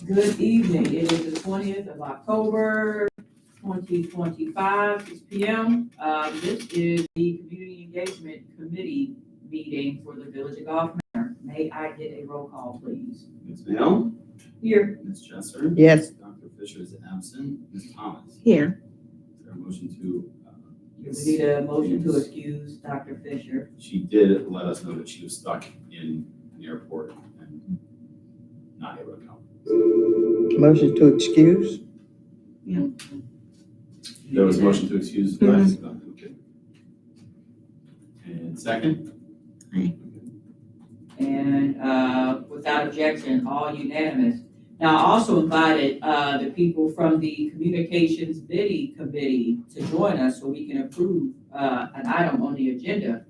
Good evening. It is the 20th of October, 2025, 6 p.m. This is the Community Engagement Committee meeting for the Village of Golf Manor. May I get a roll call, please? Ms. Bell? Here. Ms. Jesser? Yes. Dr. Fisher is absent. Ms. Thomas? Here. Is there a motion to? We need a motion to excuse Dr. Fisher. She did let us know that she was stuck in an airport and not able to come. Motion to excuse? There was a motion to excuse. Okay. And second? Aye. And without objection, all unanimous. Now, I also invited the people from the Communications Bidding Committee to join us so we can approve an item on the agenda.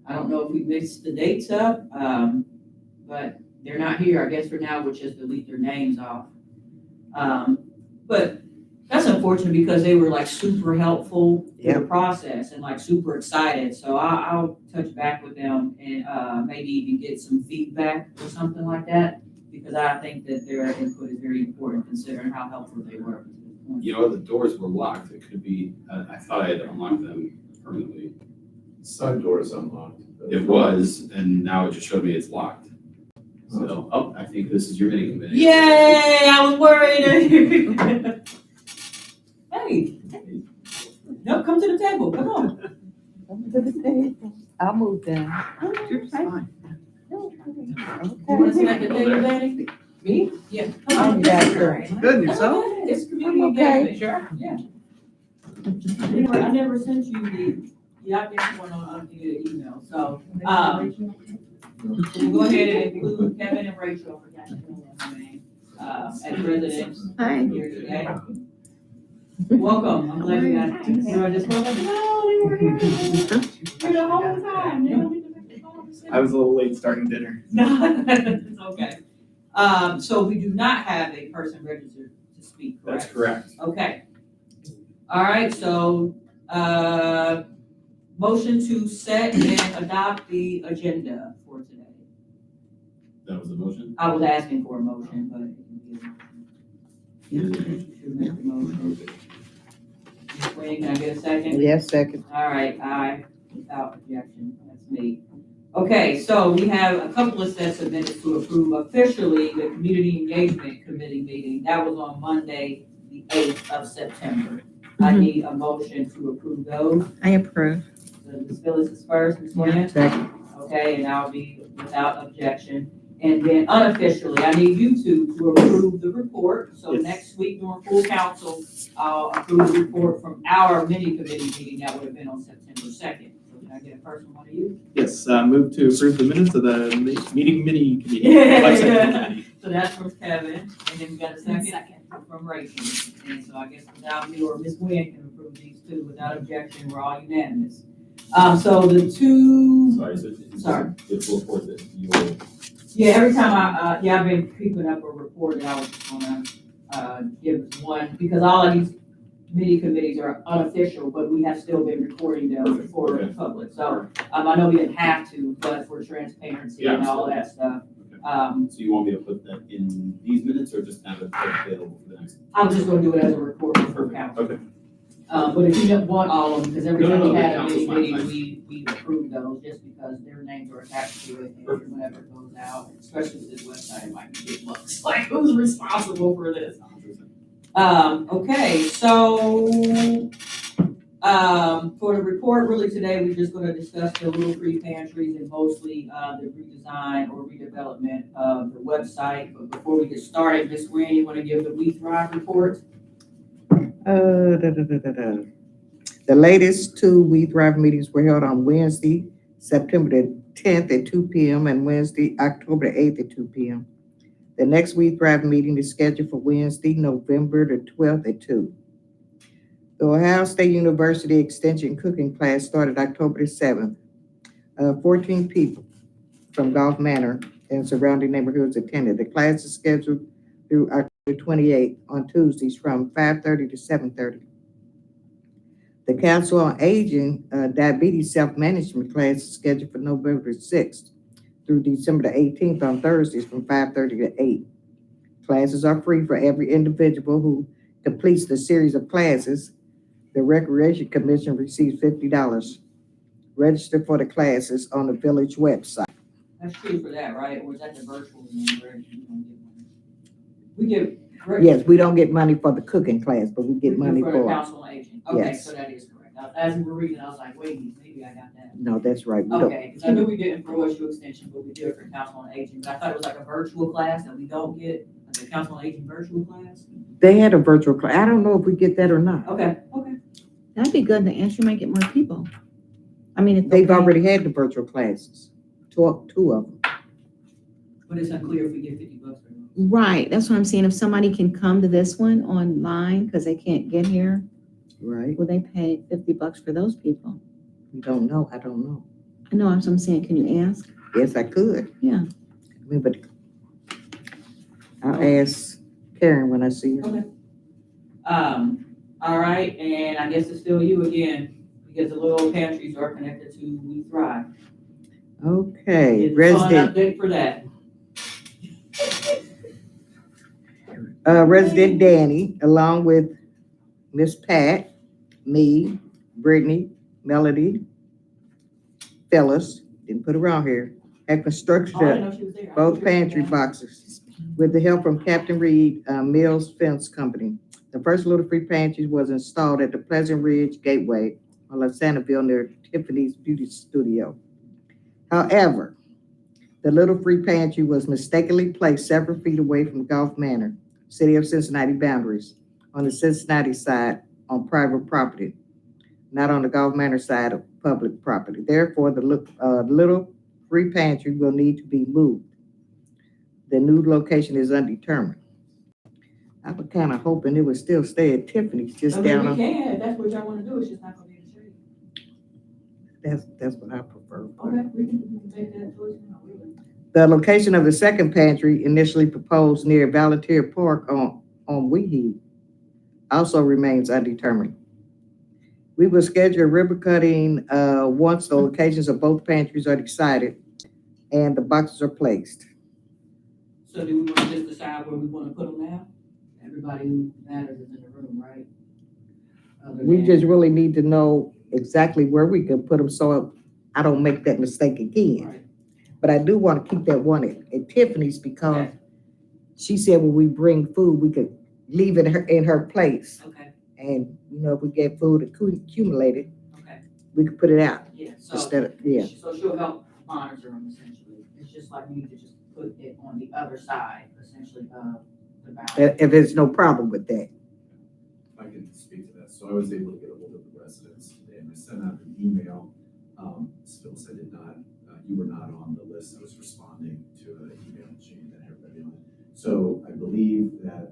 I don't know if we mixed the dates up, but they're not here. I guess for now we'll just delete their names off. But that's unfortunate because they were like super helpful in the process and like super excited. So I'll touch back with them and maybe even get some feedback or something like that, because I think that their input is very important considering how helpful they were. You know, the doors were locked. It could be, I thought I had unlocked them permanently. Side door is unlocked. It was, and now it just showed me it's locked. So, oh, I think this is your mini committee. Yay! I was worried. Hey, no, come to the table. Come on. Come to the table. I'll move down. You want to sit at the table, Daddy? Me? Yeah. I'm back there. Good, yourself? It's community engagement. Sure. Yeah. You know, I never sent you I get one on the email, so, we'll go ahead and include Kevin and Rachel, as residents here today. Welcome, I'm glad you guys, I just went like, no, they were here the whole time. They don't need to make the conversation. I was a little late starting dinner. No, it's okay. So we do not have a person registered to speak, correct? That's correct. Okay. All right, so, motion to set and adopt the agenda for today. That was the motion? I was asking for a motion, but. Should make the motion. Ms. Wing, can I get a second? Yes, second. All right, aye, without objection, that's me. Okay, so we have a couple of sets of minutes to approve officially the Community Engagement Committee meeting. That was on Monday, the 8th of September. I need a motion to approve those. I approve. So Ms. Phyllis is first, Ms. Williams? Second. Okay, and I'll be without objection. And then unofficially, I need you two to approve the report. So Yes. next week during full council, I'll approve the report from our mini committee meeting that would have been on September 2nd. So can I get a first one of you? Yes, move to approve the minutes of the meeting mini committee. Yeah. Lifecycle committee. So that's from Kevin, and then we got a second from Rachel. And so I guess without me or Ms. Nguyen can approve these two without objection, we're all unanimous. So the two. Sorry, so Sorry. the full report that you will. Yeah, every time I've been keeping up a report that I was just gonna give one, because all of these mini committees are unofficial, but we have still been recording them for the public. So, I know we didn't have to, but for transparency and all that stuff. So you want me to put that in these minutes or just have it available for the next? I'm just gonna do it as a report for council. Okay. But if you don't want all of them, because every time No, we had a council's mini fine. meeting, we approved those just because their names are attached to it and Perfect. whenever it goes out, especially with this website, it might get bugs. Like, who's responsible for this? 100%. Okay, so, for the report, really today, we're just gonna discuss the little free pantries and mostly, the redesign or redevelopment of the website. But before we get started, Ms. Nguyen, you wanna give the We Thrive report? The latest two We Thrive meetings were held on Wednesday, September the 10th at 2 p.m. and Wednesday, October the 8th at 2 p.m. The next We Thrive meeting is scheduled for Wednesday, November the 12th at 2. The Ohio State University Extension cooking class started October the 7th. 14 people from Golf Manor and surrounding neighborhoods attended. The class is scheduled through October 28th on Tuesdays from 5:30 to 7:30. The Council on Aging Diabetes Self-Management class is scheduled for November 6th through December the 18th on Thursdays from 5:30 to 8. Classes are free for every individual who completes the series of classes. The Recreation Commission receives $50. Register for the classes on the village website. That's true for that, right? Or is that the virtual one where you don't get money? We get. Yes, we don't get money for the cooking class, but we get money the for, council on aging. Okay, Yes. so that is correct. As we were reading, I was like, wait, maybe I got that. no, that's right. We don't. Okay, because I knew we didn't for OSU extension, but we did it for council on aging. But I thought it was like a virtual class that we don't get, like a council on aging virtual class. They had a virtual class. I don't know if we get that or not. Okay. That'd be good. The answer might get more people. I mean, if They've already had the virtual classes, two of them. But it's unclear if we get $50 for those. Right, that's what I'm saying. If somebody can come to this one online because they can't get here, Right. will they pay $50 for those people? We don't know. I don't know. I know, I'm saying, can you ask? Yes, I could. Yeah. I mean, but I'll ask Karen when I see her. Okay. All right, and I guess it's still you again, because the little pantries are connected to We Thrive. Okay, Get the fun resident, update for that. Resident Danny, along with Miss Pat, me, Brittany, Melody, Phyllis, didn't put her on here, have constructed Oh, I didn't know she was there. both pantry boxes with the help from Captain Reed Mills Fence Company. The first Little Free Pantry was installed at the Pleasant Ridge Gateway on La Santaville near Tiffany's Beauty Studio. However, the Little Free Pantry was mistakenly placed several feet away from Gulf Manor, City of Cincinnati boundaries, on the Cincinnati side on private property, not on the Gulf Manor side of public property. Therefore, the Little Free Pantry will need to be moved. The new location is undetermined. I was kind of hoping it would still stay at Tiffany's, just I mean, down we on, can, if that's what y'all wanna do, it's just not gonna be in the street. that's what I prefer. Okay, we can make that choice now, really. The location of the second pantry, initially proposed near Volunteer Park on Weehee, also remains undetermined. We will schedule a ribbon cutting once the locations of both pantries are decided and the boxes are placed. So do we wanna just decide where we wanna put them now? Everybody who matters is in the room, right? Other We than- just really need to know exactly where we can put them so I don't make that mistake again. Right. But I do want to keep that one at Tiffany's because Okay. she said when we bring food, we could leave it in her place. Okay, And, if we get food accumulated, okay, we could put it out yeah, so. instead of, yeah. So she'll help monitor them essentially. It's just like we need to just put it on the other side essentially of the boundary. If there's no problem with that. If I can speak to that, so I was able to get a hold of the residents today, and I sent out an email. Phil said you were not on the list. I was responding to an email chain that had everybody on it. So I believe that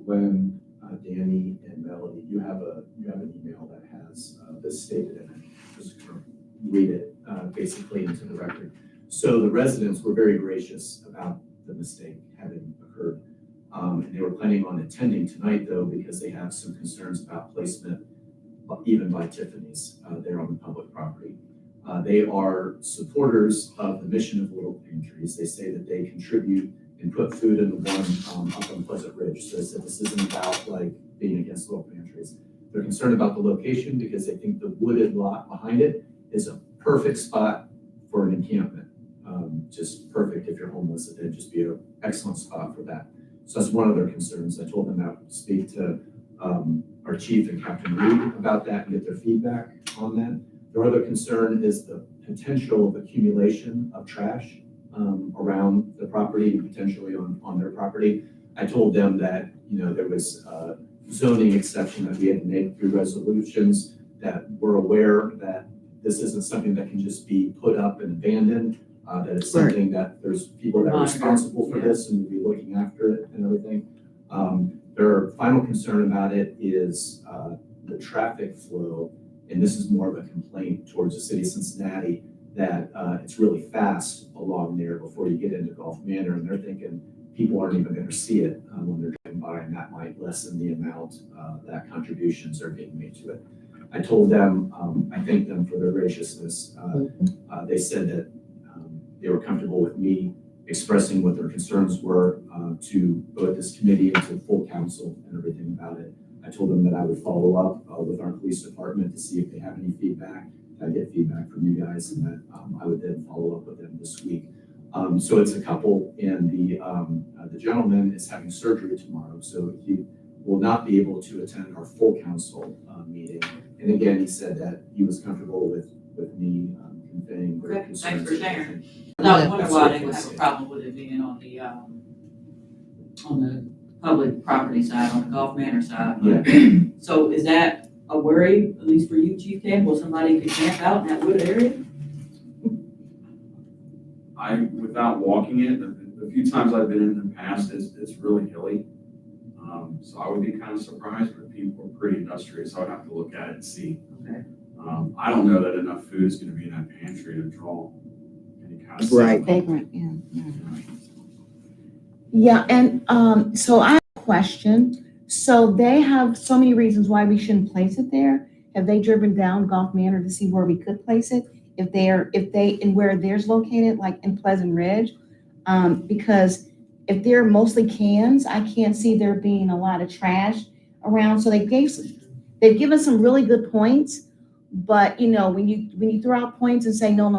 Gwen, Danny, and Melody, you have an email that has this stated in it. Just kind of read it basically into the record. So the residents were very gracious about the mistake having occurred. And they were planning on attending tonight though, because they have some concerns about placement, even by Tiffany's there on the public property. They are supporters of the mission of Little Pantries. They say that they contribute and put food in the one up on Pleasant Ridge. So they said this isn't about like being against Little Pantries. They're concerned about the location because they think the wooded lot behind it is a perfect spot for an encampment. Just perfect if you're homeless. It'd just be an excellent spot for that. So that's one of their concerns. I told them that I would speak to our chief and Captain Reed about that and get their feedback on that. Their other concern is the potential of accumulation of trash around the property and potentially on their property. I told them that, there was a zoning exception that we had to make through resolutions, that we're aware that this isn't something that can just be put up and abandoned, that it's something that there's people that are responsible for this and will be looking after it and everything. Their final concern about it is the traffic flow. And this is more of a complaint towards the city of Cincinnati that it's really fast along there before you get into Gulf Manor. And they're thinking people aren't even going to see it when they're driving by, and that might lessen the amount that contributions are being made to it. I told them, I thanked them for their graciousness. They said that they were comfortable with me expressing what their concerns were to both this committee and to full council and everything about it. I told them that I would follow up with our police department to see if they have any feedback. I get feedback from you guys, and that I would then follow up with them this week. So it's a couple, and the gentleman is having surgery tomorrow, so he will not be able to attend our full council meeting. And again, he said that he was comfortable with me conveying their Okay, concerns. thanks for sharing. No, I wonder why they would have a problem with it being on the public property side, on the Gulf Manor side. So is that a worry, at least for you, Chief Campbell, somebody could camp out in that wooded area? Without walking it, the few times I've been in the past, it's really hilly. So I would be kind of surprised, but people are pretty industrious. I would have to look at it and see. Okay. I don't know that enough food is gonna be in that pantry to draw any kind of. Right. Vagrant, yeah. Yeah, and, so I have a question. So they have so many reasons why we shouldn't place it there. Have they driven down Gulf Manor to see where we could place it? And where theirs located, like in Pleasant Ridge? Because if they're mostly cans, I can't see there being a lot of trash around. So they've given some really good points, but when you throw out points and say no,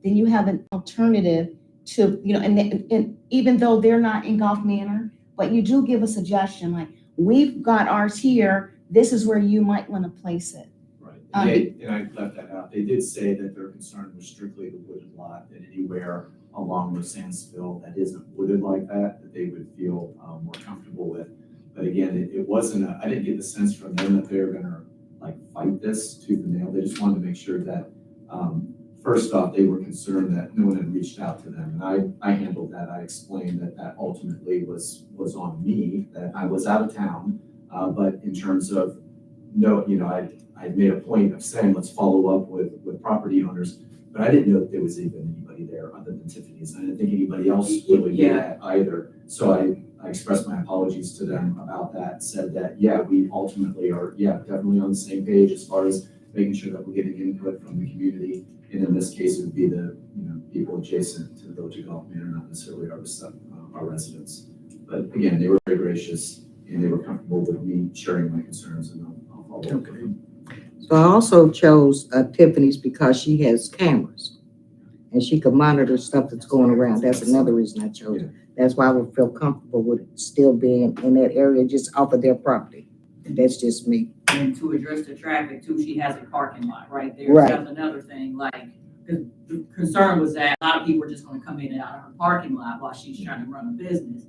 then you have an alternative to, and even though they're not in Gulf Manor, but you do give a suggestion, like, we've got ours here, this is where you might want to place it. Right, and I left that out. They did say that their concern was strictly the wooded lot, that anywhere along the Sandsville that isn't wooded like that they would feel more comfortable with. But again, it wasn't, I didn't get the sense from them that they were gonna like fight this tooth and nail. They just wanted to make sure that, first off, they were concerned that no one had reached out to them. And I handled that. I explained that ultimately was on me, that I was out of town. But in terms of, I made a point of saying, let's follow up with property owners, but I didn't know that there was even anybody there other than Tiffany's. I didn't think anybody else really did that either. So I expressed my apologies to them about that, said that, we ultimately are, definitely on the same page as far as making sure that we're getting input from the community. And in this case, it would be the, people adjacent to the Village of Gulf Manor, not necessarily our residents. But again, they were very gracious and they were comfortable with me sharing my concerns, and I'll follow up with them. So I also chose Tiffany's because she has cameras and she could monitor stuff that's going around. That's another reason I chose it. That's why I would feel comfortable with it still being in that area, just off of their property. That's just me. And to address the traffic too, she has a parking lot right there. Right. So that's another thing, like, the concern was that a lot of people were just gonna come in and out of her parking lot while she's trying to run a business.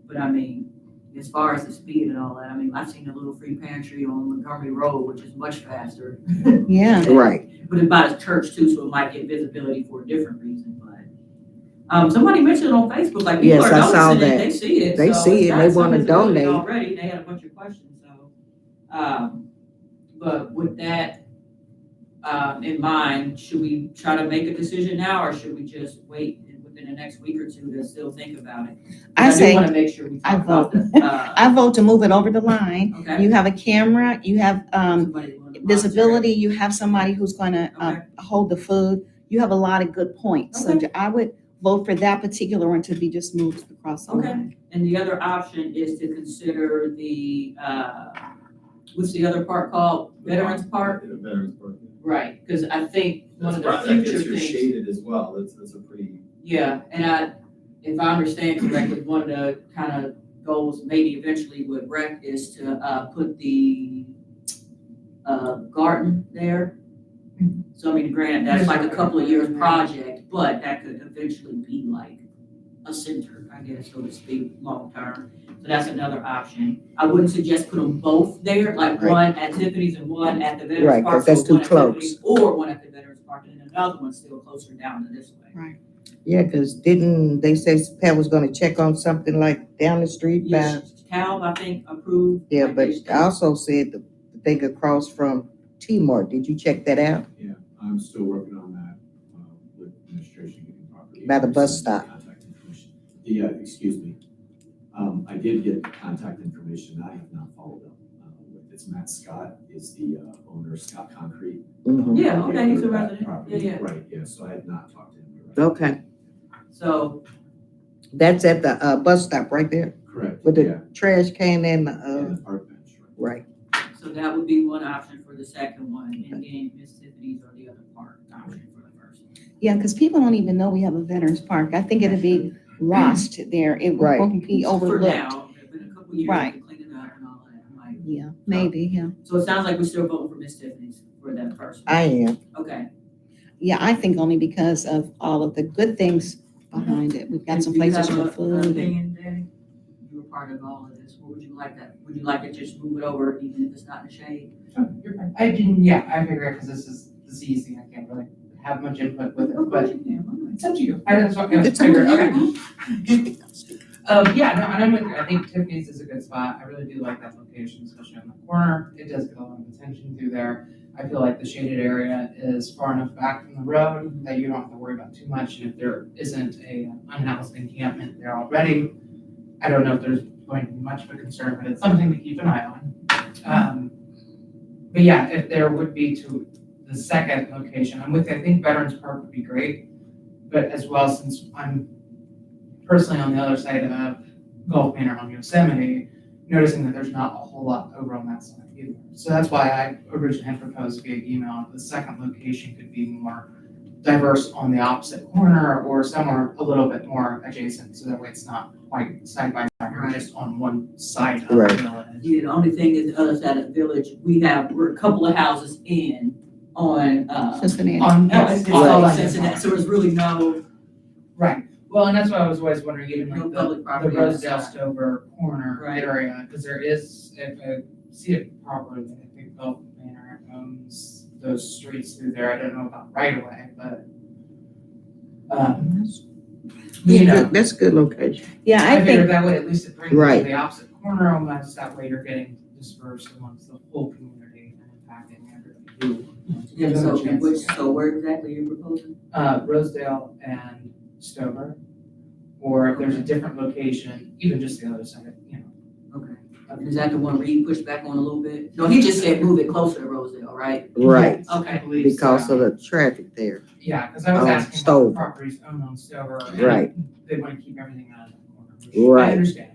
But I mean, as far as the speed and all that, I mean, I've seen a little free pantry on Montgomery Road, which is much faster. Yeah. Right. But it's by the church too, so it might get visibility for a different reason, but. Somebody mentioned on Facebook, like, people Yes, are I saw noticing it, that. they see it. They so see it's it, got they some wanna visibility donate. Already, they had a bunch of questions, so. But with that, in mind, should we try to make a decision now, or should we just wait within the next week or two to still think about it? I do say, wanna make sure we I talk about vote. this. I vote to move it over the line. Okay. You have a camera, you have, Somebody wanna visibility, you have somebody who's gonna, Okay. hold the food. You have a lot of good points. So Okay. I would vote for that particular one to be just moved across the Okay. line. And the other option is to consider the, what's the other park called? Veterans Park? The Veterans Park. Right, because I think one That's of the right, that future gets you things. shaded as well. That's a pretty. Yeah, and if I understand correctly, one of the kind of goals maybe eventually with rec is to, put the, garden there. So I mean, granted, that's like a couple of years project, but that could eventually be like a center, I guess, so to speak, long term. So that's another option. I wouldn't suggest put them both there, like Right. one at Tiffany's and one at the Veterans Right, Park. 'cause that's so too one at close. Tiffany's Or one at the Veterans Park, and then another one still closer down to this way. Yeah, because didn't they say Pat was gonna check on something like down the street by, Yes, Cal, I think, approved. yeah, like but they I also said the thing across from T-Mart. Did you check that out? Yeah, I'm still working on that, with administration getting property. By the bus owners stop. Contact information. Excuse me. I did get contact information. I have not followed up. It's Matt Scott is the owner of Scott Concrete. Mhm. Yeah, okay, he's a That resident. property. Yeah, yeah. Right, yeah, so I have not talked to him. Okay. So, That's at the, bus stop right there Correct, with yeah, the trash can and, and the park bench, right. right. so that would be one option for the second one, and then Miss Tiffany's or the other part option for the first one. Yeah, because people don't even know we have a Veterans Park. I think it'd be lost there. It Right. would be For overlooked. now, in a couple years, Right. to clean it up and all that, might. Yeah, maybe, yeah. So it sounds like we're still voting for Miss Tiffany's for that first one. I am. Okay. Yeah, I think only because of all of the good things behind it. We've got some Do you places have for a- food. an and- opinion, Danny? You were part of all of this. What would you like that? Would you like to just move it over even if it's not in the shade? Oh, you're fine. I didn't, yeah, I figure because this is easy, I can't really have much input with it, Of course but you can. Why not? it's up to you. I just, I It's up figured, to okay. Yeah, no, and I'm with you. I think Tiffany's is a good spot. I really do like that location, especially on the corner. It does get a lot of attention through there. I feel like the shaded area is far enough back from the road that you don't have to worry about too much. And if there isn't a unhoused encampment there already, I don't know if there's going to be much of a concern, but it's something to keep an eye on. But yeah, if there would be to the second location, I'm with you. I think Veterans Park would be great. But as well, since I'm personally on the other side of Gulf Manor on Yosemite, noticing that there's not a whole lot over on that side either. So that's why I originally had proposed via email, the second location could be more diverse on the opposite corner or somewhere a little bit more adjacent, so that way it's not quite side by side, or just on one side of the Right. village. Yeah, the only thing is the other side of the village, we're a couple of houses in on, Cincinnati. On, yes, it's all like Cincinnati, so there's really no right. Well, and that's why I was always wondering, even like public the property. on the Rosedale side. Stover corner Right. area, because there is, if I see it properly, I think Gulf Manor owns those streets through there. I don't know about right away, but you know, That's a good location. Yeah, I I figured think, that way at least it brings it Right. to the opposite corner almost. That way you're getting dispersed amongst the whole community and impacting everybody. Yeah, Give them a so, chance which, to get- so where exactly are you proposing? Rosedale and Stover, or if there's a different location, even just the other side, you know. Okay. Is that the one where he pushed back on a little bit? No, he just said move it closer to Rosedale, right? Right. Yes, I Okay. believe Because so. of the traffic there. Yeah, because I was on asking about Stover. the properties owned on Stover. and Right. They want to keep everything out of the corner, which Right. I understand.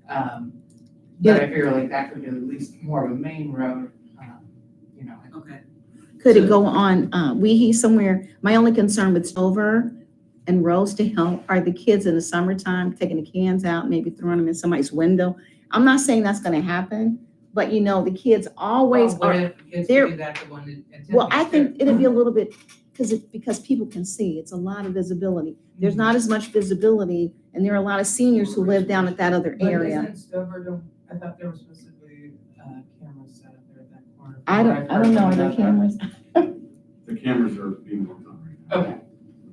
But I figure like that could be at least more of a main road, you know. Okay. could it go on, Weehee somewhere? My only concern with Stover and Rosedale are the kids in the summertime taking the cans out, maybe throwing them in somebody's window. I'm not saying that's gonna happen, but you know, the kids always Well, what are. if the kids they're- do that to one at Well, I Tiffany's think too? it'll be a little bit, because people can see, it's a lot of visibility. There's not as much visibility, and there are a lot of seniors who live down at that other But area. isn't Stover, I thought there was supposed to be cameras set up there at that corner. I don't know, are there About that. cameras? The cameras are being worked on right now. Okay,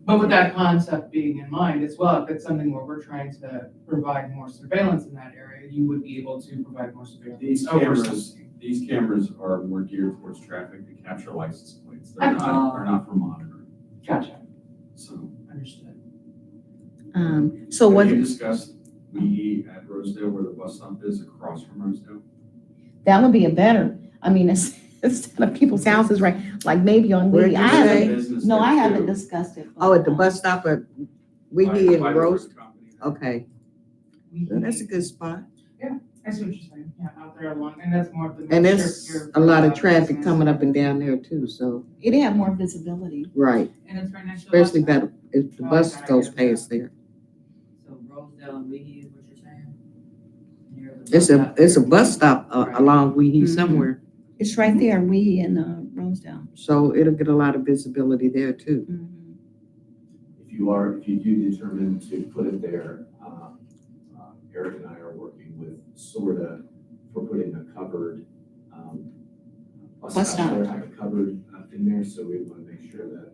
but with that concept being in mind as well, if it's something where we're trying to provide more surveillance in that area, you would be able to provide more surveillance These over cameras- something. These cameras are more geared towards traffic to capture license plates. They're Oh. not for monitoring, Gotcha, so. understood. So what, Have you discussed we at Rosedale where the bus stop is across from Rosedale? that would be a better, I mean, it's people's houses, right, like maybe on Where'd Weehee. you I say? haven't, Business no, there I haven't too. discussed it. Oh, at the bus stop at By- Weehee and by the Rose? River Company. Okay, well, that's a good spot. I see what you're saying, yeah, out there along, and that's more of the. And your- there's your, a lot of uh, traffic business. coming up and down there too, so, It'd have more visibility. right, And it's right next to the bus especially stop. that, if the Oh, bus okay, goes yeah. past there. So Rosedale and Weehee is what you're saying? Near the It's a bus stop Right. along Weehee Mhm. somewhere, It's right there, Weehee and Rosedale. so it'll get a lot of visibility there too. Mhm. If you do determine to put it there, Eric and I are working with SORTA for putting a covered, Bus bus stop. stop there, have a covered in there, so we want to make sure that,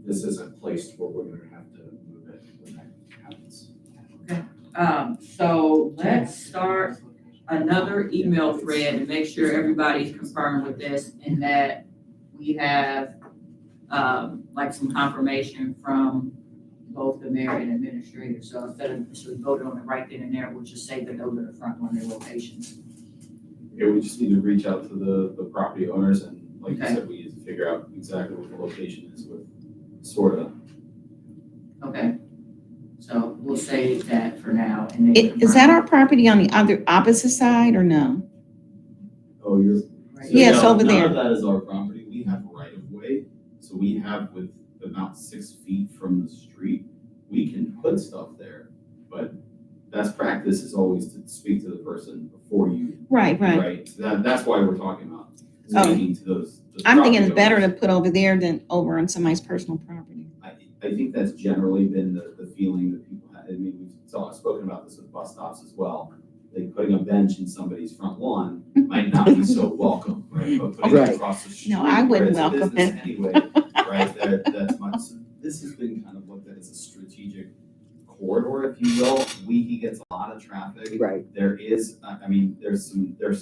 this isn't placed where we're gonna have to move it when that happens. So let's start another email thread to make sure everybody's confirmed with this and that we have, like some confirmation from both the mayor and administrator. So instead of just voting on it right then and there, we'll just say the note in the front on their locations. Yeah, we just need to reach out to the property owners and like you Okay. said, we need to figure out exactly what the location is with SORTA. Okay, we'll save that for now. And then Is that our property on the other opposite side or no? Oh, you're. Right. so Yes, no, over there. None of that is our property. We have right of way. So we have with about 6 feet from the street, we can put stuff there. But best practice is always to speak to the person before you. Right. So that's why we're talking about Oh. speaking to those I'm thinking it's property better to owners. put over there than over on somebody's personal property. I think that's generally been the feeling that people have. I mean, I've spoken about this with bus stops as well. Like putting a bench in somebody's front lawn might not be so welcome, right? But putting Right. it across the street. No, I where wouldn't it's a welcome business it. Anyway, right, that's much, so this has been kind of looked at as a strategic corridor, if you will. He gets a lot of traffic. Right. There is, I mean, there's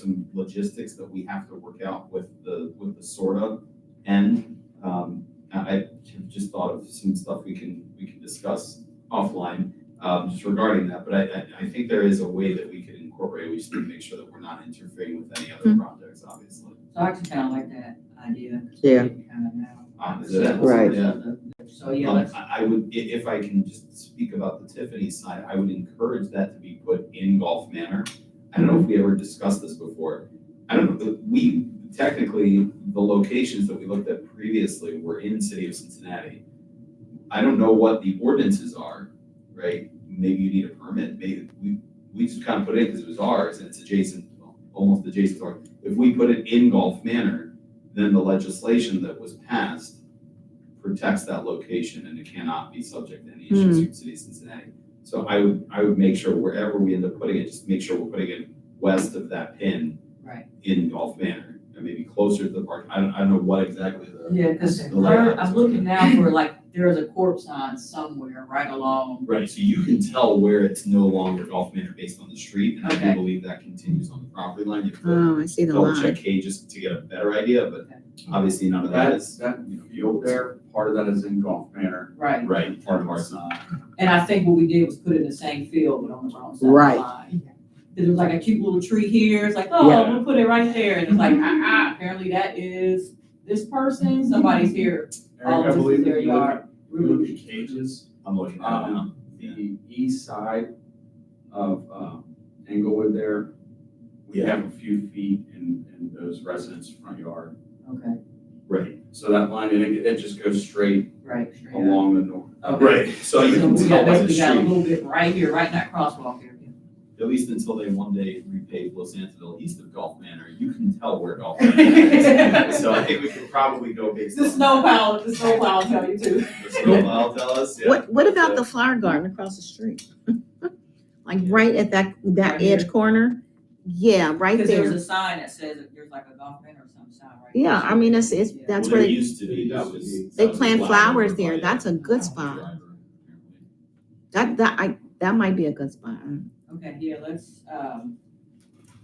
some logistics that we have to work out with the SORTA end. I have just thought of some stuff we can discuss offline, just regarding that, but I think there is a way that we could incorporate, we just need to make sure that we're not interfering with any other projects, obviously. So I actually kind of like that idea. Yeah. Kind of now. Opposite ends, Right. yeah. So, yeah, let's, I would, if I can just speak about the Tiffany side, I would encourage that to be put in Gulf Manor. I don't know if we ever discussed this before. I don't know, we, technically, the locations that we looked at previously were in the city of Cincinnati. I don't know what the ordinances are, right? Maybe you need a permit, maybe, we just kind of put it in because it was ours and it's adjacent, almost adjacent to our. If we put it in Gulf Manor, then the legislation that was passed protects that location and it cannot be subject to any issues in the city of Cincinnati. So I would make sure wherever we end up putting it, just make sure we're putting it west of that pin. Right. In Gulf Manor, and maybe closer to the park. I don't know what exactly the. yeah, because The layout is. I'm looking now for like, there's a corpse sign somewhere right along. Right, so you can tell where it's no longer Gulf Manor based on the street, and I Okay. do believe that continues on the property line. You have to Oh, I see the double check line. K just to get a better idea, but Okay. obviously none of that is. That field there, part of that is in Gulf Manor. Right. Right, part of ours. And I think what we did was put it in the same field, but on the wrong side of the Right. line. Because it was like a cute little tree here, it's like, oh, Yeah. I'm gonna put it right there, and it's like, apparently that is this person, somebody's here. All Eric, I of this believe is their if you yard. look at cages, I'm looking at it now. the east side of Englewood there, we Yeah. have a few feet in those residents' front yard. Okay, Right, So that line, it just goes straight right, straight up. along the north. Okay. right, so you So can we tell by the basically got a street, little bit right here, right in that crosswalk area. at least until they one day repave Los Angeles east of Gulf Manor, you can tell where Gulf Manor is. So I think we could probably go based on. The snowplow will tell you too. The snowplow will tell us, yeah. What about the So- flower garden across the street? Like right at that Right edge here? corner? Yeah, right Because there's there. a sign that says that there's like a golf man or some sign right Yeah, there. I mean, it's, Yeah. that's Well, where there they, used to be, that was. they that was plant a flowers flower there. by That's a good the spot. driver, that might be a good spot. Okay, yeah, let's,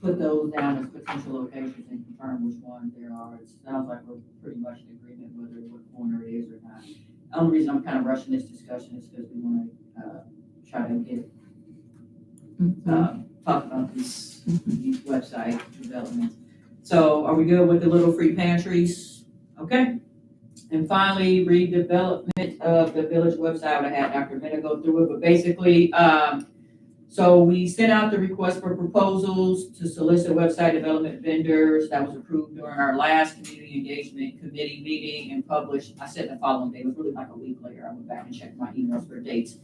put those down as potential locations and confirm which ones there are. It sounds like we're pretty much in agreement whether what corner it is or not. The only reason I'm kind of rushing this discussion is because we want to, try to get, talk about these website developments. So are we good with the little free pantries? Okay. And finally, redevelopment of the village website. I had Dr. Bennett go through it, but basically, so we sent out the request for proposals to solicit website development vendors. That was approved during our last community engagement committee meeting and published, I said the following day, it was really like a week later. I went back and checked my emails for dates.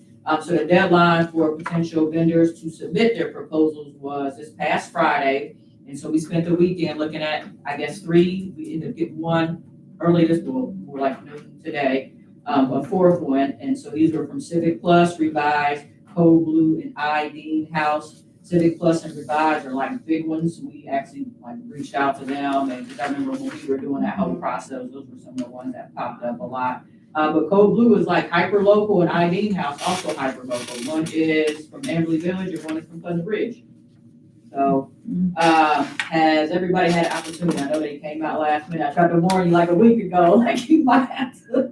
So the deadline for potential vendors to submit their proposals was this past Friday. And so we spent the weekend looking at, I guess, 3. We ended up getting one early this, well, more like noon today, a 4th one. And so these were from Civic Plus, Revised, Code Blue, and Dean House. Civic Plus and Revised are like big ones. We actually like reached out to them, and because I remember when we were doing that whole process, those were some of the ones that popped up a lot. But Code Blue is like hyper local, and Dean House also hyper local. One is from Amberley Village, and one is from Pleasant Ridge. So, has everybody had an opportunity? I know they came out last minute. I tried to warn you like a week ago, like you might have to.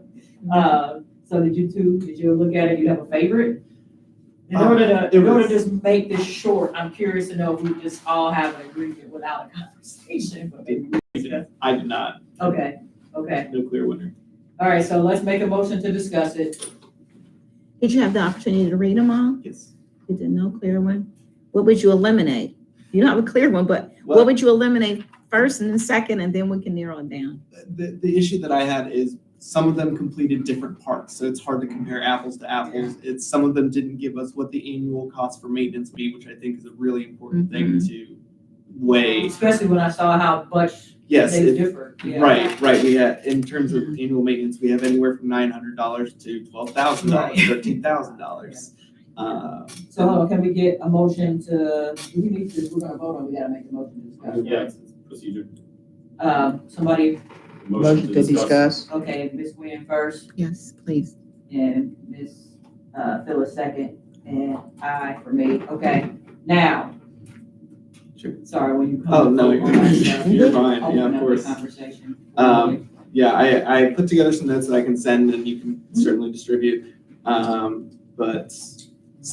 So did you look at it? You have a favorite? In order to just make this short, I'm curious to know if we just all have an agreement without a conversation, but maybe we discuss. I did not, Okay, no clear winner. all right, so let's make a motion to discuss it. Did you have the opportunity to read them all? Yes. You did no clear one? What would you eliminate? You don't have a clear one, but Well, what would you eliminate first and then second, and then we can narrow it down? the issue that I had is some of them completed different parts, so it's hard to compare apples to apples. It's, some of them didn't give us what the annual cost for maintenance would be, which I think is a really important thing to weigh. Especially when I saw how much Yes, they it- differ. Yeah. right. We had, in terms of annual maintenance, we have anywhere from $900 to $12,000, Right. $13,000. So hold on, can we get a motion to, do we need to, we're gonna vote on, we gotta make a motion to discuss. Yeah, it's procedure. Somebody, Motion to discuss. okay, Ms. Nguyen first, Yes, please. and Ms. Phyllis second, and I for me, okay, now. Sure. Sorry, when you come. Oh, no, on that stuff, you're fine, yeah, open of up the course. Conversation. Yeah, I put together some notes that I can send and you can certainly distribute. But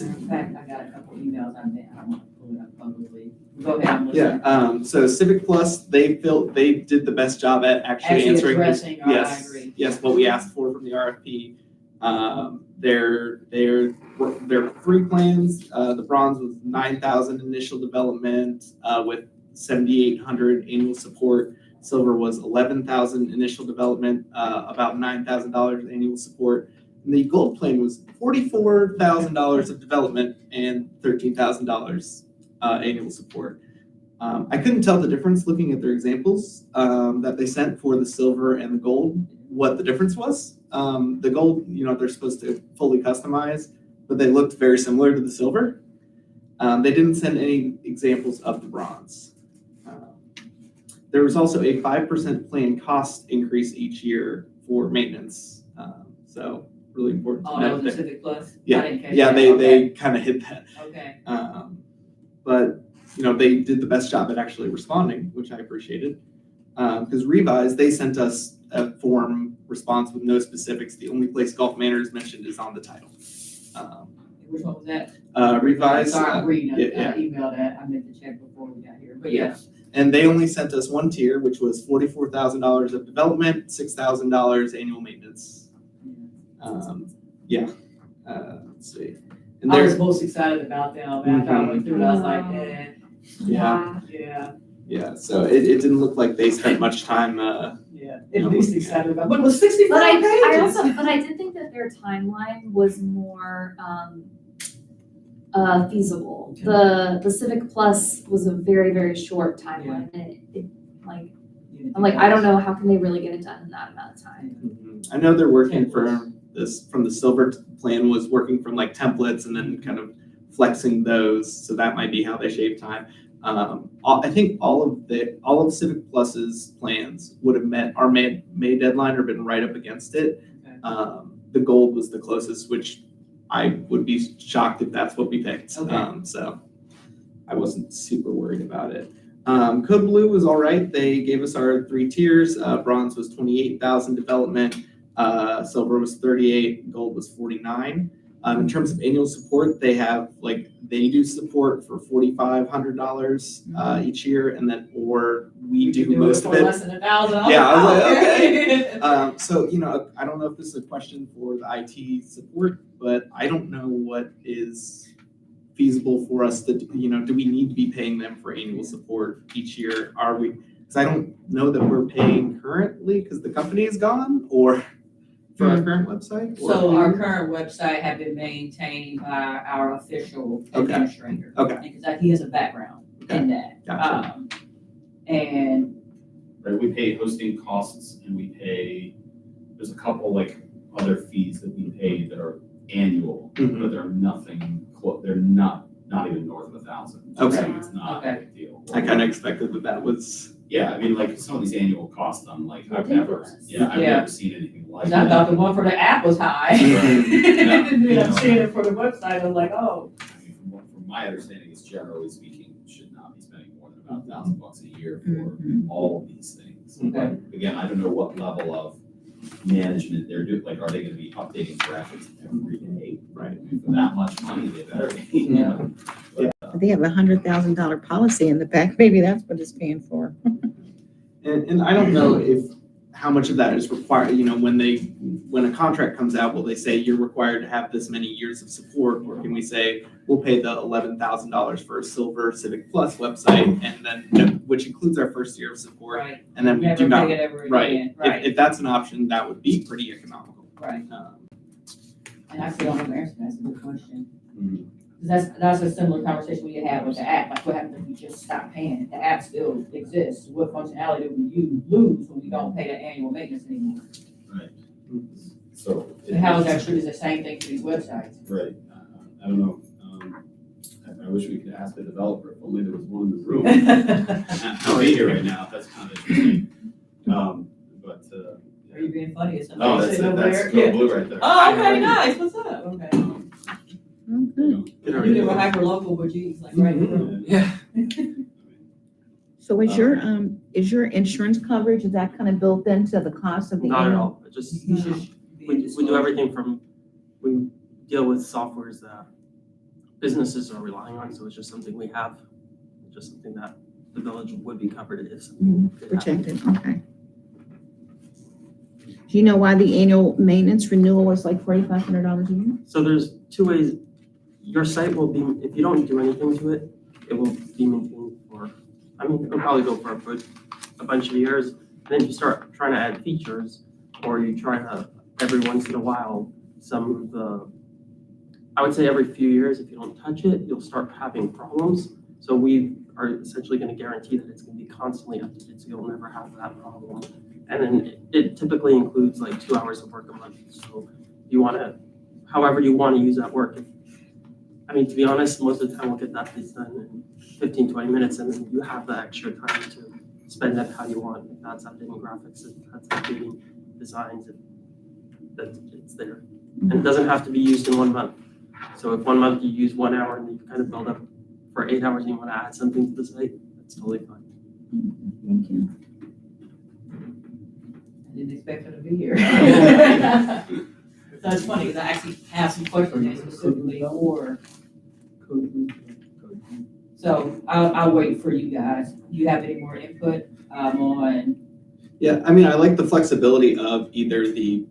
In fact, I got a couple emails on there, I don't want to pull it up publicly. Go ahead, I'm yeah, listening. so Civic Plus, they did the best job at actually answering. Addressing, I Yes, agree. yes, what we asked for from the RFP. There are 3 plans. The bronze was 9,000 initial development, with 7,800 annual support. Silver was 11,000 initial development, about $9,000 annual support. And the gold plan was $44,000 of development and $13,000 annual support. I couldn't tell the difference looking at their examples that they sent for the silver and the gold, what the difference was. The gold, they're supposed to fully customize, but they looked very similar to the silver. They didn't send any examples of the bronze. There was also a 5% planned cost increase each year for maintenance. So really important to Oh, that note was a there. Civic Plus? Yeah, I didn't catch yeah, that. they Okay. kind of hit that. Okay, But they did the best job at actually responding, which I appreciated. Because Revise, they sent us a form response with no specifics. The only place Golf Manor is mentioned is on the title. which one was that? Revise, Sorry, I'm reading yeah. an email that I meant to check before we got here, but yes. and they only sent us one tier, which was $44,000 of development, $6,000 annual maintenance. Let's see. And I was there's, most excited about them, after I went through it, I was like, yeah, yeah, so it didn't look like they spent much time, yeah, at least excited about, but it was 65 But I pages. also, but I did think that their timeline was more, feasible. The Civic Plus was a very, very short timeline, and I'm like, I don't know, how can they really get it done in that amount of time? I know they're working from the silver plan was working from like templates and then kind of flexing those. So that might be how they shave time. I think all of Civic Plus's plans would have met our May deadline or been right up against it. Okay. The gold was the closest, which I would be shocked if that's what we picked. Okay. So I wasn't super worried about it. Code Blue was all right. They gave us our 3 tiers. Bronze was 28,000 development. Silver was 38. Gold was 49. In terms of annual support, they do support for $4,500 each year, and then we do most of for it. less than $1,000. Yeah, I was like, okay. So, I don't know if this is a question for the IT support, but I don't know what is feasible for us to, do we need to be paying them for annual support each year? Are we, because I don't know that we're paying currently because the company is gone, or for our current website? or- So our current website had been maintained by our official Okay. administrator. Okay. Because he has a background in that. Gotcha. And Right, we pay hosting costs and we pay, there's a couple other fees that we pay that are annual, Mhm. but they're nothing, they're not even north of 1,000. Okay. So it's not a Okay. big deal. I kind of expected that was, Yeah, I mean, some of these annual costs, I'm like, I've Ridiculous. never Yeah. seen anything like 'cause that. I thought the one for the app was high. Right. And then I'm seeing it for the website, I was like, oh. I mean, from my understanding, is generally speaking, you should not be spending more than about $1,000 a year for Mhm. all of these things. Okay. But again, I don't know what level of management they're doing, are they gonna be updating graphics every day? right. I mean, for that much money, they better be, you know? They have a $100,000 policy in the back. Maybe that's what it's paying for. And I don't know how much of that is required, when when a contract comes out, will they say you're required to have this many years of support? Or can we say, we'll pay the $11,000 for a Silver Civic Plus website, and then, which includes our first year of support, Right. and then we Never do not, pay it ever right. again, right, If that's an option, that would be pretty economical. right. Um, And I still don't know the answer, that's a good question. Mhm. That's a similar conversation we had with the app, like what happens if we just stop paying it? The app still exists, what functionality do we lose when we don't pay the annual maintenance anymore? So. And how is that true, is the same thing for these websites? Right, I don't know, I wish we could ask the developer, if only there was one in the room. I'll be here right now, that's kind of interesting. But, Are you being funny or something? oh, that's, Sitting over that's there? Go Yeah. Blue right there. Oh, okay, nice, what's up, okay. You know, You live a hyper local, but you, like, right in the room. Yeah. So is your insurance coverage, is that kind of built into the cost of the Not at annual? all, it just, You should be we do disclosed. everything from, we deal with softwares that businesses are relying on, so it's just something we have, just something that the village would be covered if something did happen. Protected, okay. Do you know why the annual maintenance renewal is like $4,500 a year? So there's two ways, your site will be, if you don't do anything to it, it will be maintained for, I mean, it'll probably go for a bunch of years. Then you start trying to add features, or you try to, every once in a while, some of the, I would say every few years, if you don't touch it, you'll start having problems. So we are essentially gonna guarantee that it's gonna be constantly updated, so you'll never have that problem. And then it typically includes like 2 hours of work a month. So you wanna, however you wanna use that work. I mean, to be honest, most of the time we'll get that piece done in 15, 20 minutes, and then you have the extra time to spend that how you want. If that's updating graphics, if that's updating designs, that it's there. And it doesn't have to be used in 1 month. So if 1 month you use 1 hour and you kind of build up for 8 hours and you want to add something to the site, that's totally fine. Thank you. I didn't expect her to be here. So it's funny, because I actually have some questions specifically for. So I'll wait for you guys. Do you have any more input on? Yeah, I mean, I like the flexibility of either the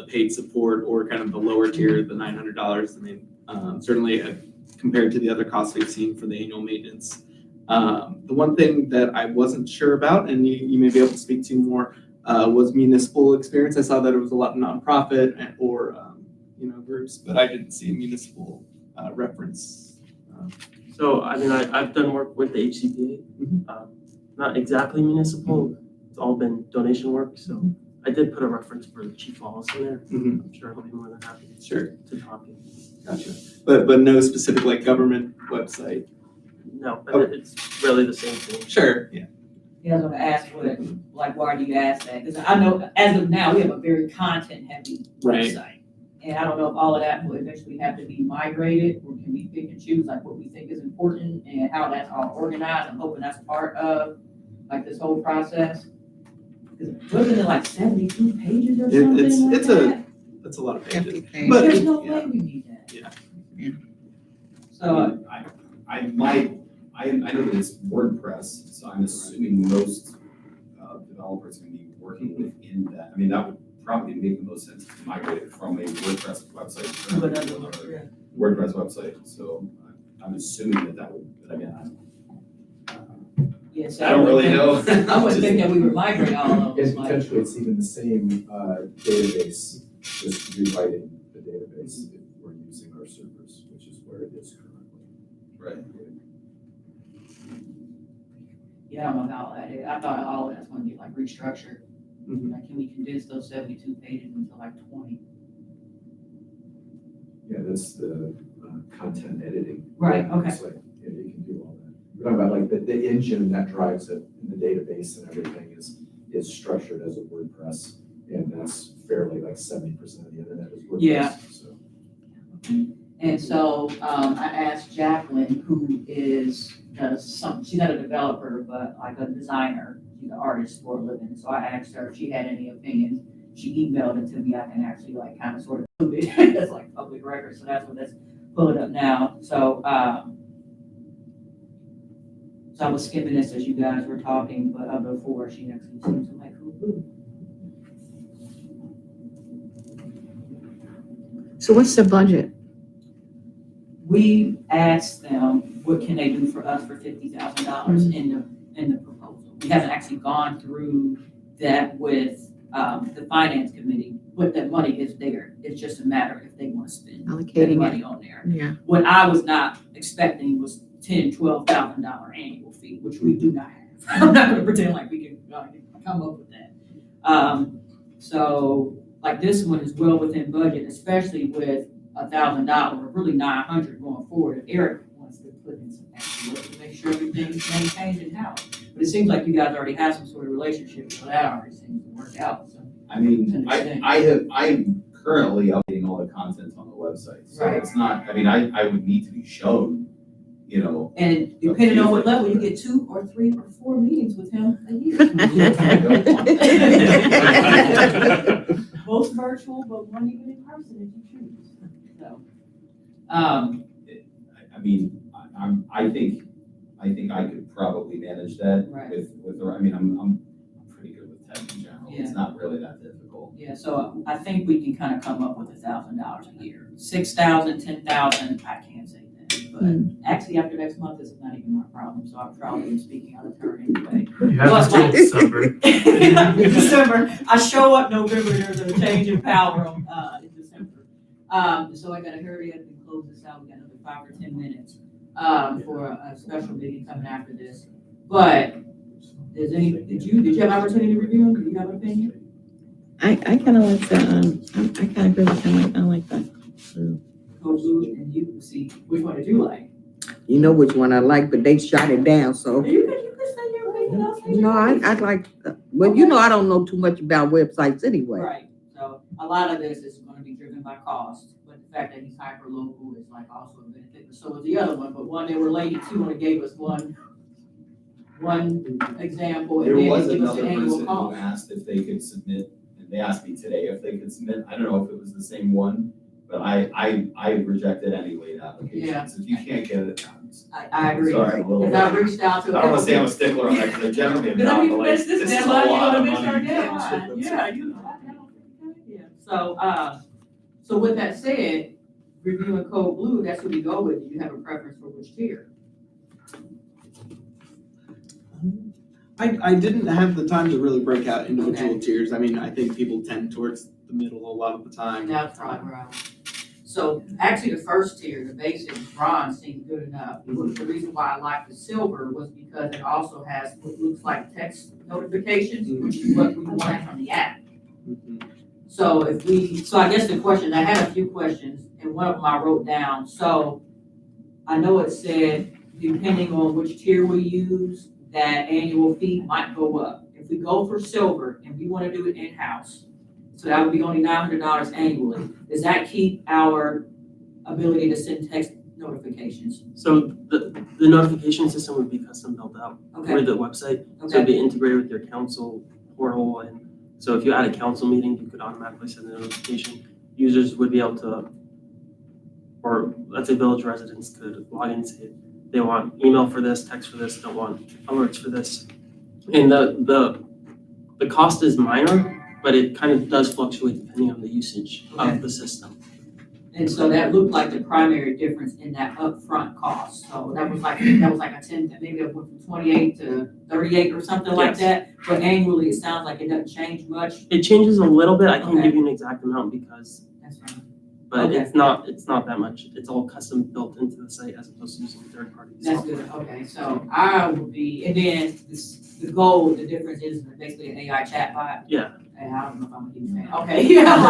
paid support or kind of the lower tier, the $900. I mean, certainly compared to the other costs we've seen for the annual maintenance. The one thing that I wasn't sure about, and you may be able to speak to more, was municipal experience. I saw that it was a lot of nonprofit or groups, but I didn't see a municipal reference. So, I mean, I've done work with the HCPA, not exactly municipal, it's all been donation work, so I did put a reference for Chief Wallace in there. Mhm. I'm sure he'll be more than happy Sure, to talk. gotcha. But no specific like government website. No, but it's really the same thing. Sure, yeah. You guys want to ask what, like, why do you ask that? Because I know as of now, we have a very content-heavy Right. website. And I don't know if all of that will eventually have to be migrated, or can we pick and choose like what we think is important and how that's all organized. I'm hoping that's part of like this whole process. Because wasn't it like 72 pages or something like that? That's a lot of pages. Empty page. But- There's no yeah. way we need that. Yeah. So, I know that it's WordPress, so I'm assuming most developers are gonna be working within that. I mean, that would probably make the most sense to migrate it from a WordPress website to but another WordPress website. So I'm assuming that would, but again, yeah, so I don't really know. I wouldn't think that we would migrate all of them. And Like, potentially it's even the same database, just rewriting the database if we're using our servers, which is where it is currently. Right. yeah, I don't know how that is. I thought all of that's going to be like restructured. Mhm. Like, can we condense those 72 pages into like 20? Yeah, that's the content editing. Right, okay. It's like, yeah, you can do all that. We're talking about like the engine that drives it in the database and everything is structured as a WordPress. And that's fairly like 70% of the internet is WordPress. Yeah. So. And so I asked Jacqueline, who she's not a developer, but like a designer, she's an artist for a living. So I asked her if she had any opinions. She emailed it to me. I can actually like kind of sort of prove it. That's like public record. So let's pull it up now. So I was skimming this as you guys were talking, but before she actually seems to like, ooh. So what's the budget? We asked them, what can they do for us for $50,000 in the proposal? We haven't actually gone through that with, the finance committee, but that money is there. It's just a matter if they want to spend that Allocating it. money on there. Yeah. What I was not expecting was $12,000 annual fee, which we do not have. I'm not gonna pretend like we can come up with that. So like this one is well within budget, especially with $1,000, or really 900 going forward. If Eric wants to put in some extra work to make sure everything's maintained in-house. But it seems like you guys already have some sort of relationship, so that already seems to work out, so. I mean, I'm currently updating all the content on the website, so Right. it's not, I mean, I would need to be shown, you know. And depending on what level, you get 2 or 3 or 4 meetings with him a year. Both virtual, but one even in person if you choose, so. I mean, I think I could probably manage that Right. with, I mean, I'm pretty good with tech in general, Yeah. it's not really that difficult. Yeah, so I think we can kind of come up with $1,000 a year. 6,000, 10,000, I can't say that, but actually after next month, this is not even my problem, so I'm probably speaking out of turn anyway. You have to December. December, I show up November, there's a change in power in December. So I gotta hurry up and close this out, we got another 5 or 10 minutes, for a special meeting coming after this. But, did you have opportunity to review them, do you have an opinion? I kind of like the, I kind of agree with him, I like that. Go blue, and you can see, which one did you like? You know which one I like, but they shot it down, so. You could say your opinion, I'll say your No, opinion. I'd like, well, you know, I don't know too much about websites anyway. Right, so a lot of this is gonna be driven by cost, but the fact that he's hyper-local is like also a benefit, but so is the other one, but one they related to, only gave us one example, There and then was they give us another the annual person who cost. asked if they could submit, and they asked me today if they could submit, I don't know if it was the same one, but I rejected any late applications, if you can't get it, I agree, sorry, I'm a little because I bit. reached out to. I don't wanna say I'm a stickler on that, because I generally am Because I not, mean, but you like, missed this this is a deadline, you're lot gonna of miss money. our you can't deadline, ship yeah, it. you know. Yeah. So with that said, reviewing Code Blue, that's what we go with, do you have a preference for which tier? I didn't have the time to really break out individual tiers. I mean, I think people tend towards the middle a lot of the time. That's probably where I was. So actually, the first tier, the basic bronze seemed good enough. The reason why I liked the silver was because it also has what looks like text notifications, which is what we want from the app. So so I guess the question, I had a few questions, and one of them I wrote down. So I know it said, depending on which tier we use, that annual fee might go up. If we go for silver and we want to do it in-house, so that would be only $900 annually. Does that keep our ability to send text notifications? So the notification system would be custom built out for Okay, the website. So okay, it'd be integrated with your council portal, and so if you had a council meeting, you could automatically send a notification. Users would be able to, or let's say village residents could log in and say, they want email for this, text for this, don't want alerts for this. And the cost is minor, but it kind of does fluctuate depending on the usage Okay. of the system. and so that looked like the primary difference in that upfront cost. So that was like a 10, maybe it went from 28 to 38 or something like Yes. that. But annually, it sounds like it doesn't change much. It changes a little bit. I can't Okay. give you an exact amount because, That's fine. but Okay. it's not that much. It's all custom built into the site as opposed to using third parties. That's good, okay, so I would be, and then the goal, the difference is basically an AI chatbot. Yeah. And I don't know if I'm gonna keep saying, okay, yeah, I'm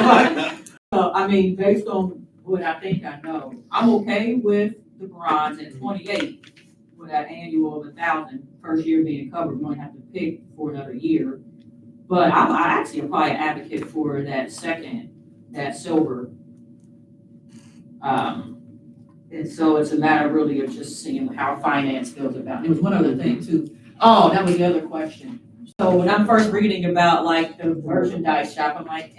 like, I mean, based on what I think I know, I'm okay with the bronze at 28 with that annual of 1,000, first year being covered, we don't have to pick for another year. But I actually am probably an advocate for that silver. And so it's a matter really of just seeing how finance feels about it. There was one other thing too. Oh, that was the other question. So when I'm first reading about like the merchandise shop, I'm like,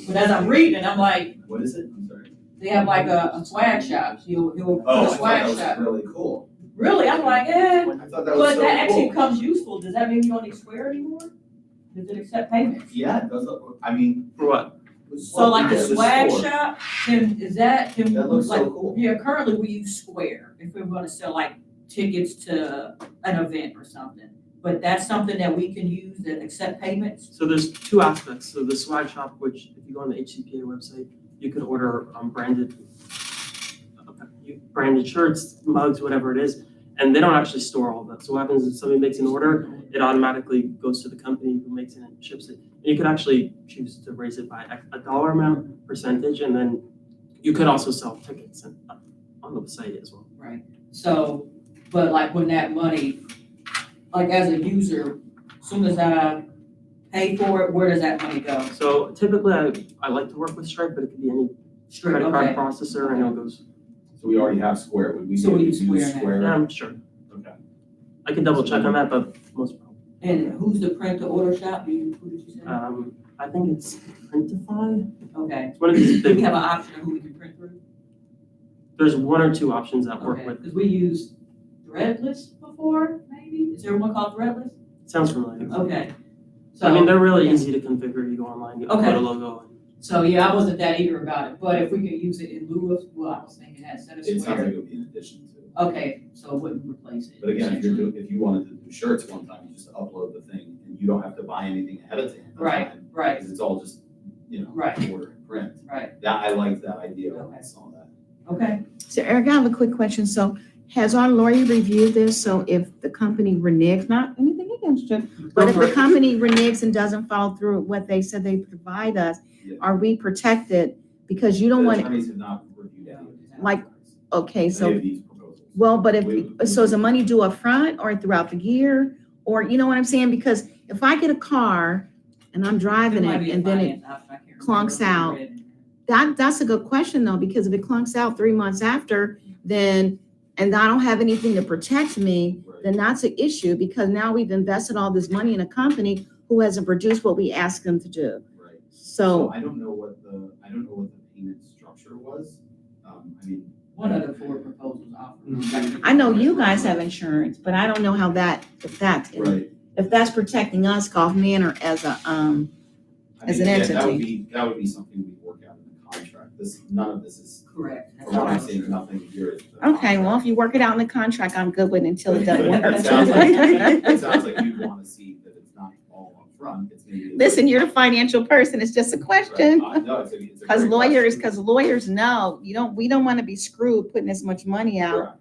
But as I'm reading, I'm like, What is it? I'm sorry. they have like a swag shop. He'll put Oh, a I thought swag that shop. was really cool. Really? I'm like, I thought that was But so that actually cool. becomes useful. Does that mean you don't need Square anymore? Does it accept payments? Yeah, it does, I mean, For what? So like the Yeah, the swag store. shop, can That looks like, so cool. yeah, currently we use Square if we're gonna sell like tickets to an event or something. But that's something that we can use that accept payments? So there's two aspects. So the swag shop, which if you go on the HCPA website, you could order branded shirts, mugs, whatever it is, and they don't actually store all of that. So what happens is somebody makes an order, it automatically goes to the company who makes it and ships it. And you could actually choose to raise it by a dollar amount, percentage, and then you could also sell tickets on the site as well. Right, so, but like when that money, like as a user, as soon as I pay for it, where does that money go? So typically, I like to work with Stripe, but it could be any Straight, credit card okay, processor, and it goes, So we already have Square, would we So be able we to use use Square now. Square? yeah, I'm sure. Okay. I can double check on that, but most probably. and who's the print to order shop, who did you say? I think it's Printify. Okay, It's one of these do we big, have an option of who we can print through? there's one or two options that work Okay, with, because we used Threadless before, maybe, is there one called Threadless? sounds familiar. Okay. So, I mean, they're really okay. easy to configure. You go online, you Okay. upload a logo. So, yeah, I wasn't that eager about it, but if we could use it in lieu of, well, I was thinking that instead of It sounds like Square. it would be in addition to. Okay, so it wouldn't replace it. But again, essentially. if you wanted to do shirts one time, you just upload the thing and you don't have to buy anything ahead of time. Right, right, Because it's all just, Right. order and print. right, That, I liked that idea when I Okay. saw that. okay. So Eric, I have a quick question. So has our lawyer reviewed this? So if the company reneges, not anything against you, but if the company reneges and doesn't follow through with what they said they provide us, Yeah. are we protected? Because you don't The want, attorneys have not reviewed any of these Like, contracts, okay, any so, of these proposals. well, but We- so is the money due up front or throughout the year? Or, you know what I'm saying? Because if I get a car and I'm driving There might it be a and then it finance option, I can't clunks remember out. if we read it. that's a good question though, because if it clunks out 3 months after, then, and I don't have anything to protect me, Right. then that's an issue because now we've invested all this money in a company who hasn't produced what we asked them to do. Right. So, I don't know what the payment structure was. I mean. One of the four proposals offered. I know you guys have insurance, but I don't know how if that's protecting us, Golf Manor, as a, I As mean, an yeah, That would entity. be something we work out in the contract. None of this is, Correct. That's from what all I I'm was seeing, sure. nothing here is. the okay, well, if contract. you work it out in the contract, I'm good with it until it doesn't It sounds work. like you want to see that it's not all upfront, it's maybe. Listen, you're the financial person, it's just a question. No, it's a Because great question. lawyers know, we don't want to be screwed putting this much money out. Correct.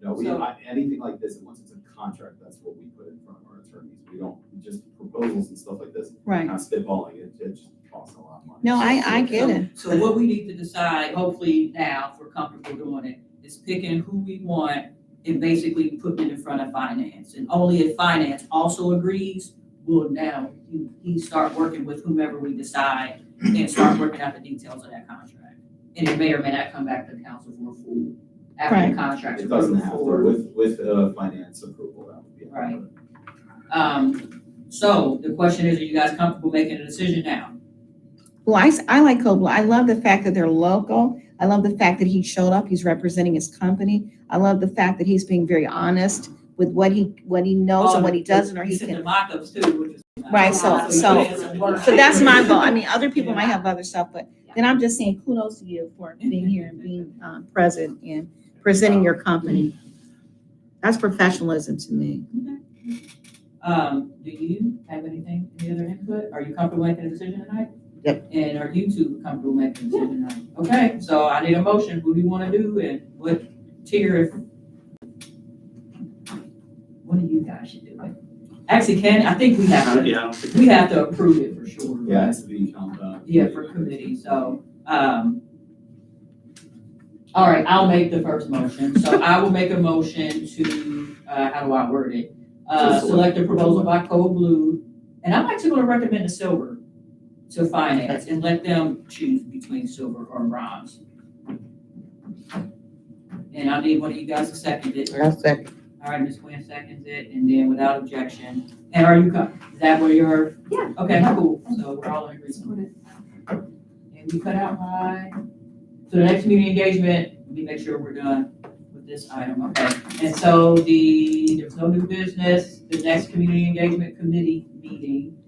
No, So- anything like this, once it's a contract, that's what we put in front of our attorneys. We don't, just proposals and stuff like this, Right. not spitballing, it just costs a lot of money. No, I get it. So what we need to decide, hopefully now, if we're comfortable doing it, is picking who we want and basically putting it in front of finance. And only if finance also agrees, we'll now, he start working with whomever we decide and start working out the details of that contract. And it may or may not come back to council for a full, after Right. the contract's It doesn't approved have to, for. with finance approval, that would be. Right. So the question is, are you guys comfortable making a decision now? Well, I like Cobble. I love the fact that they're local. I love the fact that he showed up. He's representing his company. I love the fact that he's being very honest with what he knows and what he doesn't, or he sent the can. mock-ups too, which is. Right, so that's my goal. I mean, other people might have other stuff, but then I'm just saying kudos to you for being here and being present and presenting your company. That's professionalism to me. Do you have anything, any other input? Are you comfortable making a decision tonight? Yep. And are you two comfortable making a decision tonight? Okay, so I need a motion. Who do you want to do and what tier? One of you guys should do it. Actually, Ken, I think we have to, Yeah, I don't think. we have to approve it for sure. Yeah, it's to be counted up. Yeah, for committee, so, all right, I'll make the first motion. So I will make a motion to, how do I word it? Select a proposal by Code Blue, and I'm actually gonna recommend the silver to finance and let them choose between silver or bronze. And I need one of you guys to second it. I'll second. All right, Ms. Quinn seconds it, and then without objection. And are you, is that where you're? Yeah. Okay, cool, so we're all in agreement. And we cut out my, so the next community engagement, let me make sure we're done with this item, okay? And so there's no new business, the next community engagement committee meeting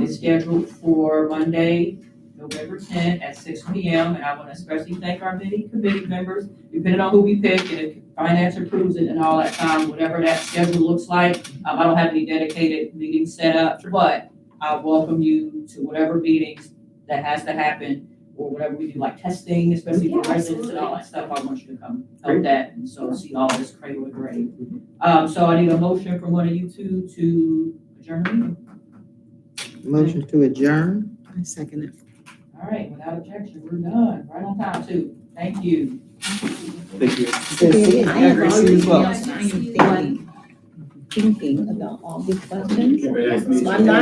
is scheduled for Monday, November 10th at 6 p.m. And I want to especially thank our many committee members, depending on who we pick, and if finance approves it and all that time, whatever that schedule looks like. I don't have any dedicated meetings set up, but I welcome you to whatever meetings that has to happen, or whatever we do, like testing, especially for Yeah, residents and all that stuff. I want you to come help Great. that, and so see all this cradle and grave. So I need a motion from one of you two to adjourn the meeting. Motion to adjourn. I second it. All right, without objection, we're done, right on time too. Thank you. Thank you. I am Gracie as well. already thinking about all these questions. So I'm not